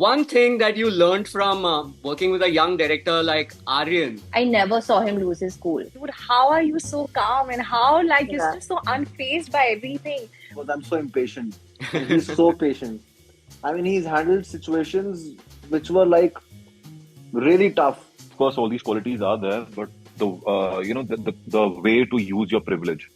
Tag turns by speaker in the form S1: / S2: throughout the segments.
S1: One thing that you learned from working with a young director like Aryan.
S2: I never saw him lose his cool.
S3: Dude, how are you so calm and how like you're
S2: Yeah.
S3: just so unfazed by everything?
S4: Because I'm so impatient. And he's so patient. I mean, he's handled situations which were like really tough.
S5: Of course, all these qualities are there, but the way to use your privilege.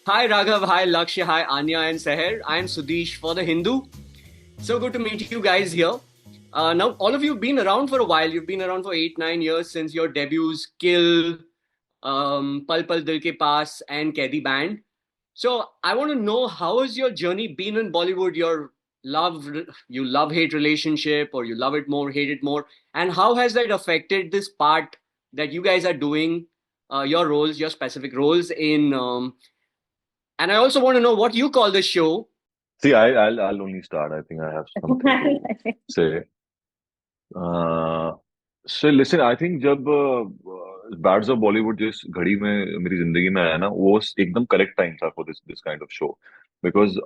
S1: Hi Raghav, hi Lakshya, hi Anya and Seher. I am Sudesh for The Hindu. So good to meet you guys here. Now, all of you have been around for a while. You've been around for 8-9 years since your debuts Kill, Pal Pal Dil Ke Paas, and Kaidi Band. So I want to know, how has your journey been in Bollywood? You love-hate relationship, or you love it more, hate it more, and how has that affected this part that you guys are doing, your roles, your specific roles in and I also want to know what you call the show.
S5: See, I'll only start. I think I have something to say. So listen, I think जब beds of Bollywood जिस घड़ी में मेरी जिंदगी में आया ना, वो एकदम करेक्ट टाइम था for this kind of show, because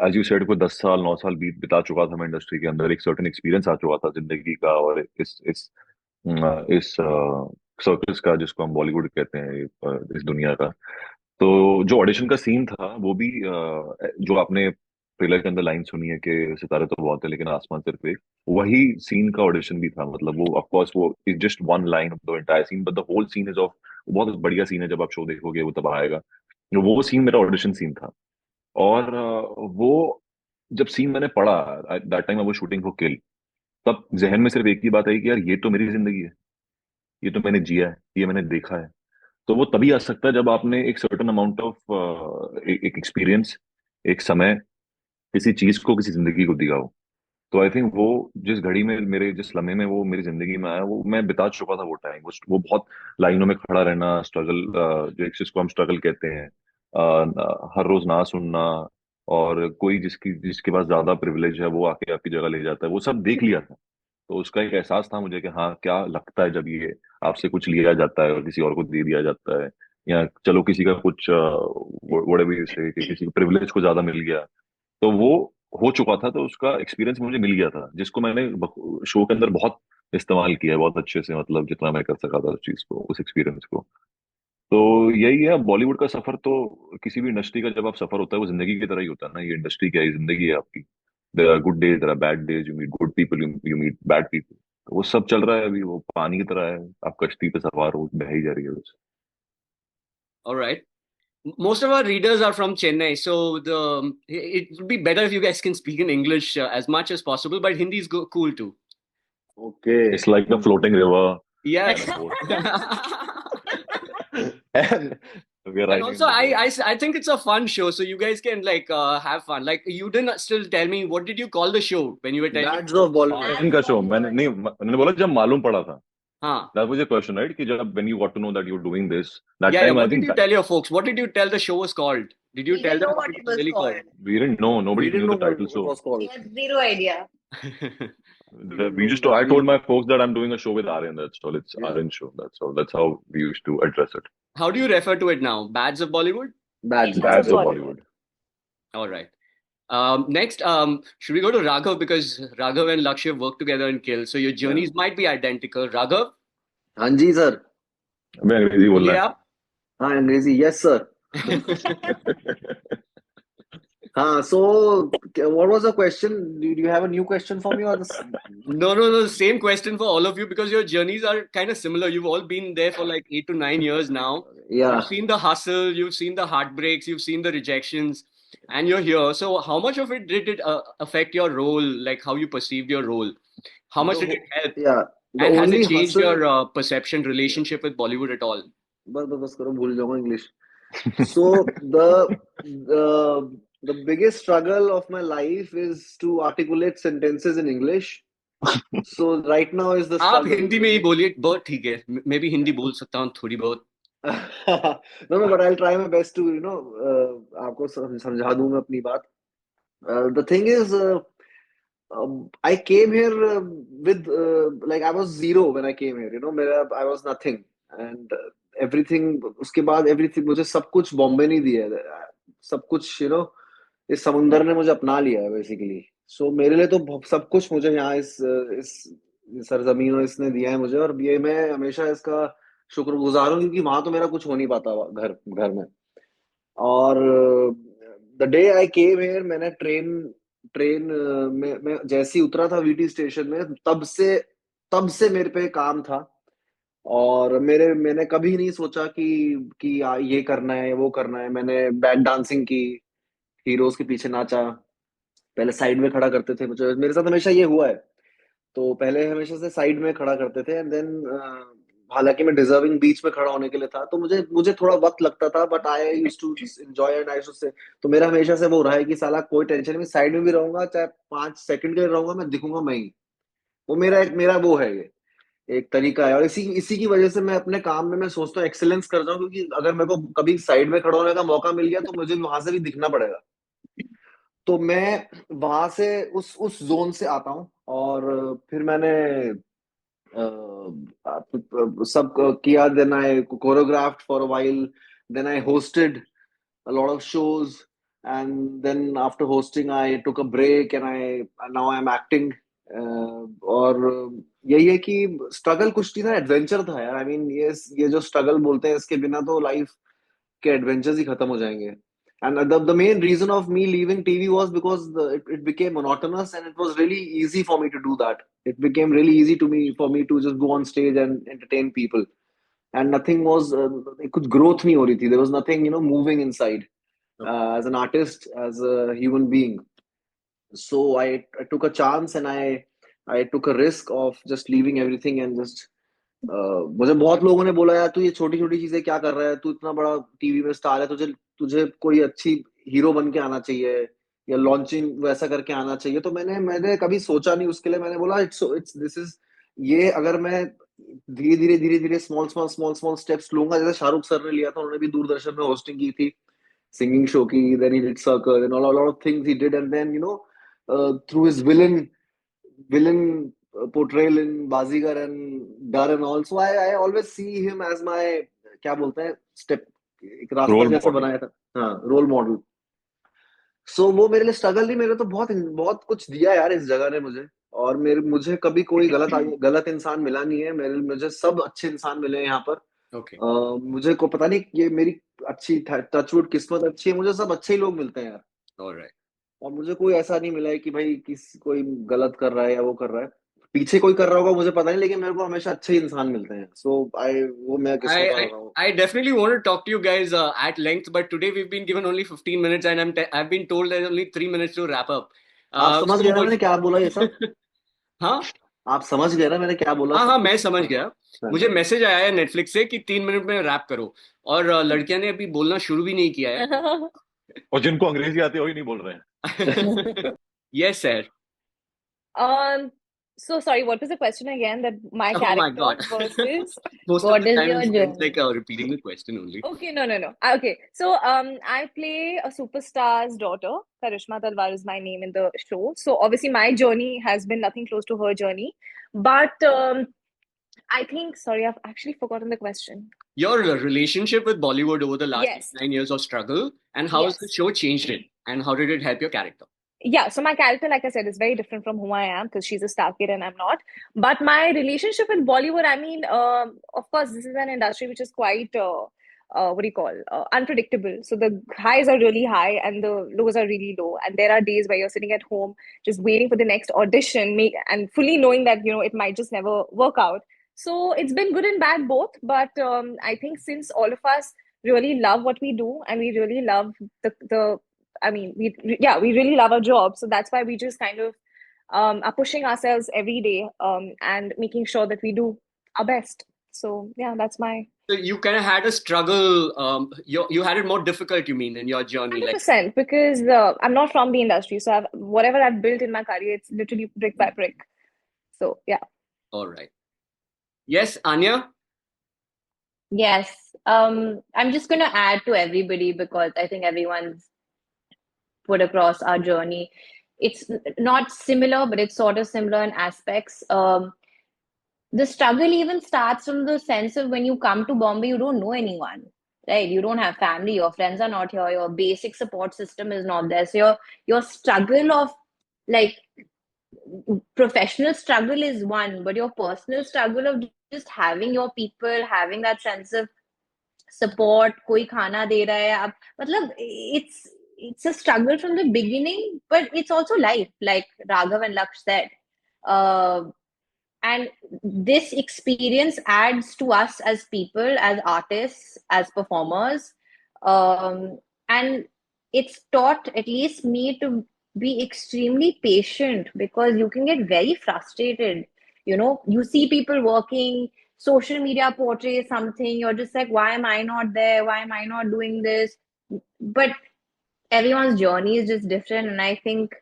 S5: as you said, कोई 10 साल 9 साल बिता चुका था मैं इंडस्ट्री के अंदर, एक सर्टेन एक्सपीरियंस आ चुका था जिंदगी का, और इस सर्कस का जिसको हम बॉलीवुड कहते हैं, इस दुनिया का। तो जो ऑडिशन का सीन था वो भी जो आपने ट्रेलर के अंदर लाइन सुनी है कि सितारे तो बहुत है लेकिन आसमान सिर्फ एक, वही सीन का ऑडिशन भी था। मतलब वो ऑफ कोर्स वो is just one line of the entire scene, but the whole scene is off, बहुत बढ़िया सीन है, जब आप शो देखोगे वो तब आएगा। वो सीन मेरा ऑडिशन सीन था। और वो जब सीन मैंने पढ़ा, that time I was shooting for Kill, तब जहन में सिर्फ एक ही बात आई कि यार ये तो मेरी जिंदगी है, ये तो मैंने जिया है, ये मैंने देखा है। तो वो तभी आ सकता है जब आपने एक सर्टेन अमाउंट ऑफ एक एक्सपीरियंस, एक समय, किसी चीज को, किसी जिंदगी को दिया हो। तो आई थिंक वो जिस घड़ी में, मेरे जिस लम्हे में वो मेरी जिंदगी में आया, वो मैं बिता चुका था वो टाइम। वो बहुत लाइनों में खड़ा रहना, स्ट्रगल, जो जिसको हम स्ट्रगल कहते हैं, हर रोज ना सुनना, और कोई जिसकी जिसके पास ज्यादा प्रिविलेज है वो आके आपकी जगह ले जाता है, वो सब देख लिया था। तो उसका एक एहसास था मुझे कि हाँ, क्या लगता है जब ये आपसे कुछ लिया जाता है और किसी और को दे दिया जाता है, या चलो किसी का कुछ वोड़े से कि किसी को प्रिविलेज को ज्यादा मिल गया। तो वो हो चुका था, तो उसका एक्सपीरियंस मुझे मिल गया था, जिसको मैंने शो के अंदर बहुत इस्तेमाल किया है, बहुत अच्छे से, मतलब जितना मैं कर सका था उस चीज को, उस एक्सपीरियंस को। तो यही है बॉलीवुड का सफर। तो किसी भी इंडस्ट्री का जब आप सफर होता है, वो जिंदगी की तरह ही होता है ना। ये इंडस्ट्री क्या है, ये जिंदगी है आपकी। There are good days, there are bad days, you meet good people, you meet bad people. वो सब चल रहा है अभी, वो पानी की तरह है, आप कश्ती पे सवार हो, बह ही जा रही है बस।
S1: All right. Most of our readers are from Chennai, so it would be better if you guys can speak in English as much as possible, but Hindi is cool too.
S4: Okay.
S5: It's like a floating river
S1: Yeah.
S5: and a boat. And we are
S1: And
S5: riding
S1: also,
S5: in the boat.
S1: I think it's a fun show, so you guys can like have fun. Like, you didn't still tell me, what did you call the show when you were telling?
S4: Dads of Bollywood.
S5: इनका show मैंने नहीं, मैंने बोला जब मालूम पड़ा था।
S1: Huh.
S5: That was a question, right? कि जब when you got to know that you're doing this, that
S1: Yeah, yeah.
S5: time I
S1: What did
S5: think
S1: you tell your folks? What did you tell the show was called? Did you
S2: We
S1: tell
S2: didn't
S1: them
S2: know
S1: what
S2: what
S1: it
S2: it
S1: was
S2: was
S1: really
S2: called.
S5: we didn't know.
S4: We
S5: Nobody
S4: didn't
S5: knew
S4: know
S5: the title.
S4: what
S5: So
S4: it was called.
S2: We had zero idea.
S5: we just, I told my folks that I'm doing a show with Aryan. That's all. It's
S4: Yeah.
S5: Aryan show. That's all. That's how we used to address it.
S1: How do you refer to it now? Bads of Bollywood?
S4: Dads.
S5: That's
S3: of
S5: of
S3: Bollywood.
S5: Bollywood.
S1: All right. Next, should we go to Raghav, because Raghav and Lakshya work together in Kill, so your journeys might be identical. Raghav,
S4: हाँ जी sir.
S5: मैं अंग्रेजी बोल
S1: बोलिए
S5: रहा
S1: आप.
S4: हाँ अंग्रेजी. Yes sir.
S5: है।
S4: हाँ. So what was the question? Do you have a new question for me or this?
S1: No. Same question for all of you, because your journeys are kind of similar. You've all been there for like 8 to 9 years now.
S4: Yeah.
S1: You've seen the hustle, you've seen the heartbreaks, you've seen the rejections, and you're here. So, how much of it did it affect your role, like how you perceived your role? How much did it help?
S4: Yeah. The
S1: And has
S4: only
S1: it changed
S4: hustle.
S1: your perception, relationship with Bollywood at all?
S4: बस करो, भूल जाऊंगा English. So the biggest struggle of my life is to articulate sentences in English. So right now is the
S1: आप
S4: struggle.
S1: Hindi में ही बोलिए, बहुत ठीक है. मैं भी हिंदी बोल सकता हूँ थोड़ी बहुत.
S4: No, but I'll try my best to आपको समझा दूं मैं अपनी बात. The thing is, I came here with like I was zero when I came here. I was nothing, and everything, उसके बाद एवरीथिंग, मुझे सब कुछ बॉम्बे नहीं दिया है, सब कुछ इस समुंदर ने मुझे अपना लिया है बेसिकली। सो मेरे लिए तो सब कुछ मुझे यहाँ इस सरजमीन और इसने दिया है मुझे, और ये मैं हमेशा इसका शुक्रगुजार हूँ, क्योंकि वहां तो मेरा कुछ हो नहीं पाता घर घर में। और the day I came here, मैंने ट्रेन ट्रेन में मैं जैसे ही उतरा था वीटी स्टेशन में, तब से मेरे पे काम था। और मैंने कभी नहीं सोचा कि ये करना है वो करना है। मैंने बैक डांसिंग की, हीरोज के पीछे नाचा, पहले साइड में खड़ा करते थे, मुझे मेरे साथ हमेशा ये हुआ है। तो पहले हमेशा से साइड में खड़ा करते थे, एंड देन हालांकि मैं डिजर्विंग बीच में खड़ा होने के लिए था, तो मुझे मुझे थोड़ा वक्त लगता था, but I use to enjoy and I used say. तो मेरा हमेशा से वो रहा है कि साला कोई टेंशन नहीं, साइड में भी रहूंगा, चाहे 5 सेकंड के लिए रहूंगा, मैं दिखूंगा मैं ही। वो मेरा वो है, ये एक तरीका है। और इसी इसी की वजह से मैं अपने काम में मैं सोचता हूँ एक्सेलेंस कर जाऊं, क्योंकि अगर मेरे को कभी साइड में खड़ा होने का मौका मिल गया तो मुझे वहां से भी दिखना पड़ेगा। तो मैं वहां से उस जोन से आता हूँ। और फिर मैंने सब किया, then I choreographed for a while, then I hosted a lot of shows, and then after hosting I took a break, and I now I'm acting. और यही है कि स्ट्रगल कुछ नहीं था, एडवेंचर था यार। आई मीन ये जो स्ट्रगल बोलते हैं, इसके बिना तो लाइफ के एडवेंचर्स ही खत्म हो जाएंगे। And the main reason of me leaving TV was because it became monotonous, and it was really easy for me to do that. It became really easy for me to just go on stage and entertain people, and nothing was कुछ growth नहीं हो रही थी, there was nothing moving inside as an artist, as a human being. So I took a chance, and I took a risk of just leaving everything and just मुझे बहुत लोगों ने बोला, यार तू ये छोटी छोटी चीजें क्या कर रहा है, तू इतना बड़ा टीवी में स्टार है, तुझे तुझे कोई अच्छी हीरो बन के आना चाहिए, या लॉन्चिंग वैसा करके आना चाहिए। तो मैंने कभी सोचा नहीं उसके लिए। मैंने बोला इट्स दिस इज ये अगर मैं धीरे धीरे स्मॉल स्मॉल स्टेप्स लूंगा, जैसे शाहरुख सर ने लिया था, उन्होंने भी दूरदर्शन में होस्टिंग की थी singing show ki, then he did circus and a lot of things he did, and then through his villain portrayal in Bazigar and Dar and all, so I always see him as my क्या बोलते हैं step, एक रास्ता
S5: role
S4: जैसा
S5: model.
S4: बनाया था, हाँ role model. सो वो मेरे लिए स्ट्रगल नहीं, मेरे तो बहुत बहुत कुछ दिया यार इस जगह ने मुझे। और मुझे कभी कोई गलत इंसान मिला नहीं है, मुझे सब अच्छे इंसान मिले हैं यहाँ पर।
S1: Okay.
S4: मुझे को पता नहीं, ये मेरी अच्छी टचवुड किस्मत अच्छी है, मुझे सब अच्छे ही लोग मिलते हैं यार।
S1: All right.
S4: और मुझे कोई ऐसा नहीं मिला है कि भाई कोई गलत कर रहा है या वो कर रहा है। पीछे कोई कर रहा होगा मुझे पता नहीं, लेकिन मेरे को हमेशा अच्छे ही इंसान मिलते हैं। सो वो मैं किस्मत
S1: I,
S4: वाला
S1: I
S4: रहा हूँ।
S1: I definitely want to talk to you guys at length, but today we've been given only 15 minutes, and I've been told there's only 3 minutes to wrap up.
S4: आप समझ
S1: So
S4: गए ना
S1: what?
S4: मैंने क्या बोला ये सब?
S1: हाँ
S4: आप समझ गए ना मैंने क्या बोला
S1: हाँ
S4: सब
S1: हाँ, मैं
S4: कुछ?
S1: समझ
S4: हाँ
S1: गया।
S4: हाँ।
S1: मुझे मैसेज आया है नेटफ्लिक्स से कि 3 मिनट में रैप करो, और लड़कियां ने अभी बोलना शुरू भी नहीं किया है।
S5: और जिनको अंग्रेजी आती है वही नहीं बोल रहे हैं।
S1: Yes, sir.
S3: Um, so sorry, what was the question again? That my
S1: Oh my
S3: character
S1: God.
S3: versus
S1: Most of
S2: What
S1: the
S2: is
S1: time
S2: your
S1: it feels like
S2: journey?
S1: repeating the question only.
S3: Okay, no. Okay, so I play a superstar's daughter. Karishma Talwar is my name in the show. So obviously my journey has been nothing close to her journey. But I think, sorry, I've actually forgotten the question.
S1: Your relationship with Bollywood over the last
S3: Yes,
S1: 9 years of struggle, and how has the
S3: yes.
S1: show changed it, and how did it help your character?
S3: Yeah, so my character, like I said, is very different from who I am because she's a star kid and I'm not. But my relationship with Bollywood, I mean, of course, this is an industry which is quite, what do you call, unpredictable. So the highs are really high and the lows are really low. And there are days where you're sitting at home just waiting for the next audition, and fully knowing that, it might just never work out. So it's been good and bad both. But I think since all of us really love what we do and we really love the I mean, we really love our job, so that's why we just kind of are pushing ourselves every day and making sure that we do our best. So yeah, that's my
S1: So you kind of had a struggle. You had it more difficult, you mean, in your journey, like.
S3: 100% because I'm not from the industry, so whatever I've built in my career, it's literally brick by brick. So yeah.
S1: All right. Yes, Anya.
S2: Yes. I'm just going to add to everybody because I think everyone's put across our journey. It's not similar, but it's sort of similar in aspects. the struggle even starts from the sense of when you come to Bombay, you don't know anyone, right? You don't have family, your friends are not here, your basic support system is not there. So your struggle of like professional struggle is one, but your personal struggle of just having your people, having that sense of support, कोई खाना दे रहा है आप मतलब it's a struggle from the beginning, but it's also life, like Raghav and Laksh said. Uh, and this experience adds to us as people, as artists, as performers. And it's taught at least me to be extremely patient because you can get very frustrated. You know, you see people working, social media portrays something, you're just like, why am I not there? Why am I not doing this? But everyone's journey is just different. And I think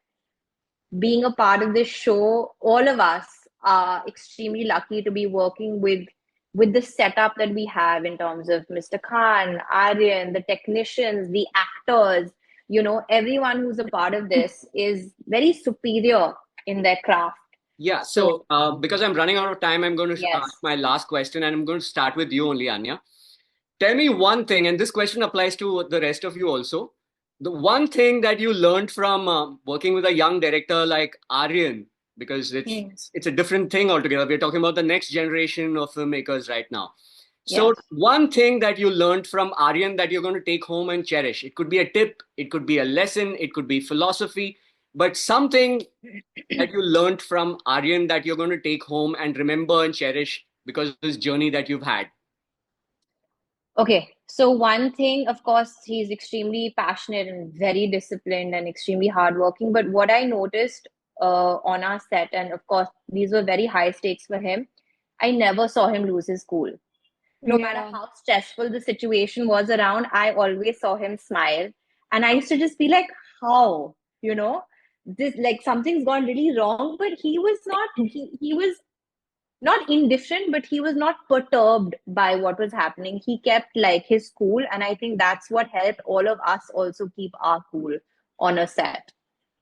S2: being a part of this show, all of us are extremely lucky to be working with the setup that we have in terms of Mr. Khan, Aryan, the technicians, the actors. You know, everyone who's a part of this is very superior in their craft.
S1: Yeah, so because I'm running out of time, I'm going to
S2: Yes.
S1: ask my last question, and I'm going to start with you only, Anya. Tell me one thing, and this question applies to the rest of you also. The one thing that you learned from working with a young director like Aryan, because it's a different thing altogether. We're talking about the next generation of filmmakers right now. So
S2: Yes.
S1: one thing that you learned from Aryan that you're going to take home and cherish. It could be a tip, it could be a lesson, it could be philosophy, but something that you learned from Aryan that you're going to take home and remember and cherish because of this journey that you've had.
S2: Okay, so one thing, of course, he's extremely passionate and very disciplined and extremely hardworking. But what I noticed on our set, and of course, these were very high stakes for him, I never saw him lose his cool. No matter
S3: Yeah.
S2: how stressful the situation was around, I always saw him smile. And I used to just be like, how? You know, this like something's gone really wrong, but he was not, he was not indifferent, but he was not perturbed by what was happening. He kept like his cool, and I think that's what helped all of us also keep our cool on a set.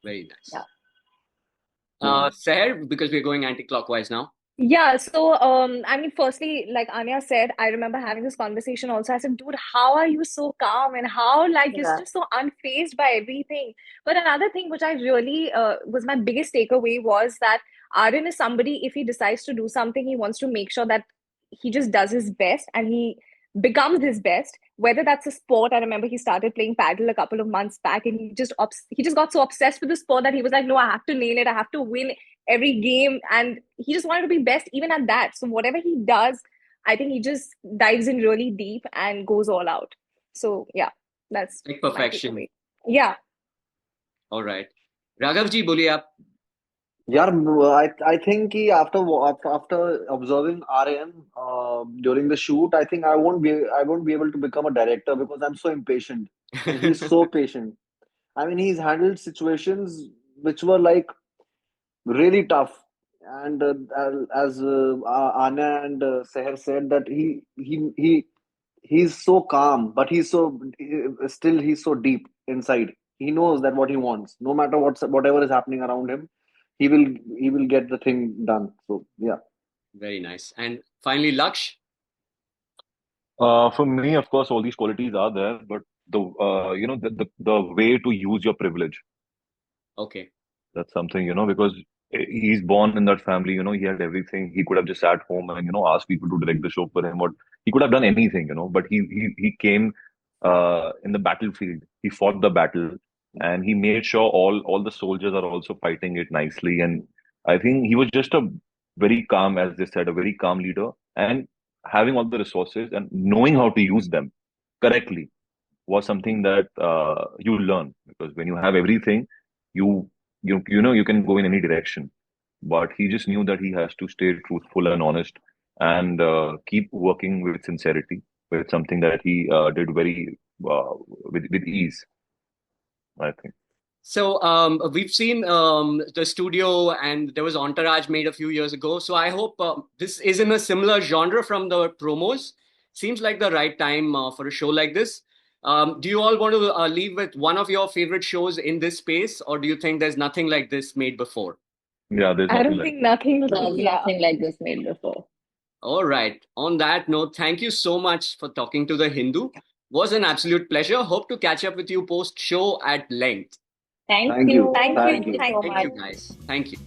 S1: Very nice.
S2: Yeah.
S1: Seher, because we're going anti-clockwise now.
S3: Yeah, so I mean, firstly, like Anya said, I remember having this conversation also. I said, dude, how are you so calm and how like you're
S2: Yeah.
S3: just so unfazed by everything? But another thing which I really was my biggest takeaway was that Aryan is somebody, if he decides to do something, he wants to make sure that he just does his best and he becomes his best. Whether that's a sport, I remember he started playing paddle a couple of months back, and he just got so obsessed with the sport that he was like, no, I have to nail it. I have to win every game, and he just wanted to be best even at that. So whatever he does, I think he just dives in really deep and goes all out. So yeah, that's
S1: Like
S3: my
S1: perfection.
S3: takeaway. Yeah.
S1: All right. Raghav ji, बोलिए आप.
S4: यार I think कि after observing Aryan during the shoot, I think I won't be able to become a director because I'm so impatient and he's so patient. I mean, he's handled situations which were like really tough, and as Anya and Seher said that he's so calm, but he's so deep inside. He knows that what he wants, no matter whatever is happening around him, he will get the thing done. So yeah.
S1: Very nice. And finally, Laksh.
S5: For me, of course, all these qualities are there, but the way to use your privilege.
S1: Okay.
S5: That's something, because he's born in that family, he had everything. He could have just sat home and, asked people to direct the show for him, or he could have done anything, but he came in the battlefield. He fought the battle and he made sure all the soldiers are also fighting it nicely. And I think he was just a very calm, as they said, a very calm leader, and having all the resources and knowing how to use them correctly was something that you learn, because when you have everything, you you can go in any direction. But he just knew that he has to stay truthful and honest, and keep working with sincerity, with something that he did very with ease, I think.
S1: So we've seen the studio, and there was Entourage made a few years ago. So I hope this is in a similar genre from the promos. Seems like the right time for a show like this. Do you all want to leave with one of your favorite shows in this space, or do you think there's nothing like this made before?
S5: Yeah, there's
S3: I
S5: nothing
S3: don't
S5: like
S3: think nothing.
S2: There's
S3: Yeah.
S2: nothing like this made before.
S1: All right. On that note, thank you so much for talking to the Hindu. Was an absolute pleasure. Hope to catch up with you post show at length.
S2: Thank
S4: Thank
S2: you.
S4: you.
S3: Thank
S4: Thank
S3: you.
S4: you.
S3: Thank
S2: so
S3: you.
S1: Thank
S2: much.
S1: you, guys. Thank you.